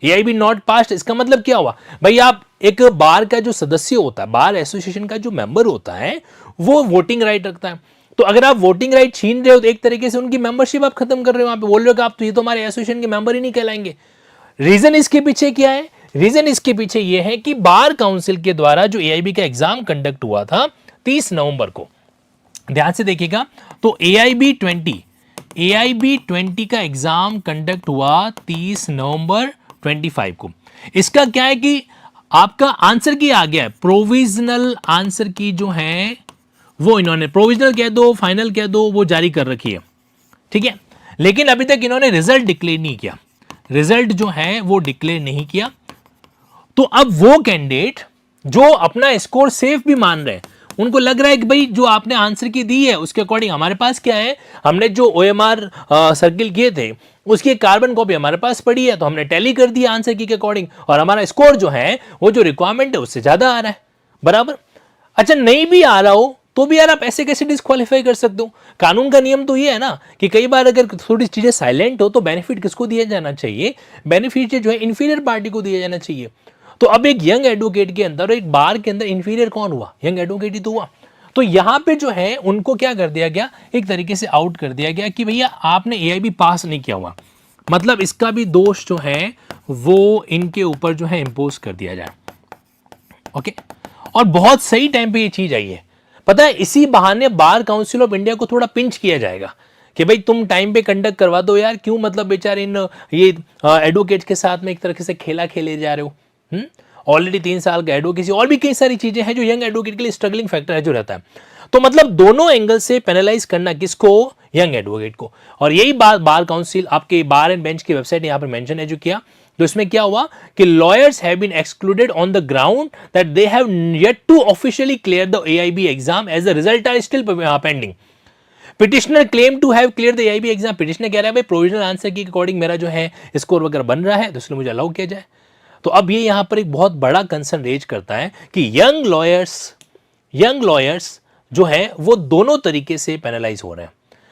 AIB not passed, इसका मतलब क्या हुआ भाई, आप एक बार का जो सदस्य होता है, बार एसोसिएशन का जो मेंबर होता है, वो वोटिंग राइट रखता है। तो अगर आप वोटिंग राइट छीन रहे हो तो एक तरीके से उनकी मेंबरशिप आप खत्म कर रहे हो, वहां पे बोल रहे हो कि आप तो ये तो हमारे एसोसिएशन के मेंबर ही नहीं कहलाएंगे। रीजन इसके पीछे क्या है? रीजन इसके पीछे ये है कि बार काउंसिल के द्वारा जो AIB का एग्जाम कंडक्ट हुआ था 30 नवंबर को, ध्यान से देखिएगा, तो AIB 20 का एग्जाम कंडक्ट हुआ 30 नवंबर 25 को। इसका क्या है कि आपका आंसर की आ गया है, प्रोविजनल आंसर की जो है वो इन्होंने, प्रोविजनल कह दो फाइनल कह दो, वो जारी कर रखी है, ठीक है। लेकिन अभी तक इन्होंने रिजल्ट डिक्लेयर नहीं किया, रिजल्ट जो है वो डिक्लेयर नहीं किया। तो अब वो कैंडिडेट जो अपना स्कोर सेफ भी मान रहे हैं, उनको लग रहा है कि भाई जो आपने आंसर की दी है उसके अकॉर्डिंग हमारे पास क्या है, हमने जो OMR सर्किल किए थे उसकी कार्बन कॉपी हमारे पास पड़ी है, तो हमने टैली कर दिया आंसर की के अकॉर्डिंग, और हमारा स्कोर जो है वो जो रिक्वायरमेंट है उससे ज्यादा आ रहा है, बराबर। अच्छा नहीं भी आ रहा हो तो भी यार आप ऐसे कैसे डिस्क्वालीफाई कर सकते हो? कानून का नियम तो ये है ना कि कई बार अगर थोड़ी चीजें साइलेंट हो तो बेनिफिट किसको दिया जाना चाहिए? बेनिफिट जो है इंफीरियर पार्टी को दिया जाना चाहिए। तो अब एक यंग एडवोकेट के अंदर और एक बार के अंदर इंफीरियर कौन हुआ? यंग एडवोकेट ही तो हुआ। तो यहां पे जो है उनको क्या कर दिया गया, एक तरीके से आउट कर दिया गया कि भैया आपने AIB पास नहीं किया हुआ, मतलब इसका भी दोष जो है वो इनके ऊपर जो है इंपोज कर दिया जाए। ओके, और बहुत सही टाइम पे ये चीज आई है, पता है, इसी बहाने बार काउंसिल ऑफ इंडिया को थोड़ा पिंच किया जाएगा कि भाई तुम टाइम पे कंडक्ट करवा दो यार, क्यों मतलब बेचारे इन ये एडवोकेट्स के साथ में एक तरह से खेला खेले जा रहे हो। ऑलरेडी 3 साल का एडवोकेसी, और भी कई सारी चीजें हैं जो यंग एडवोकेट के लिए स्ट्रगलिंग फैक्टर है जो रहता है। तो मतलब दोनों एंगल से पेनलाइज करना किसको? यंग एडवोकेट को। और यही बात बार काउंसिल आपके बार एंड बेंच की वेबसाइट यहाँ पर मेंशन है जो किया, तो इसमें क्या हुआ कि lawyers have been excluded on the ground that they have yet to officially clear the AIB exam as the result are still pending. Petitioner claim to have clear the AIB exam, petitioner कह रहा है भाई provisional answer की according मेरा जो है score वगैरह बन रहा है, तो इसलिए मुझे अलाउ किया जाए। तो अब ये यहां पर एक बहुत बड़ा कंसर्न रेज करता है कि यंग लॉयर्स जो है वो दोनों तरीके से पेनलाइज हो रहे हैं।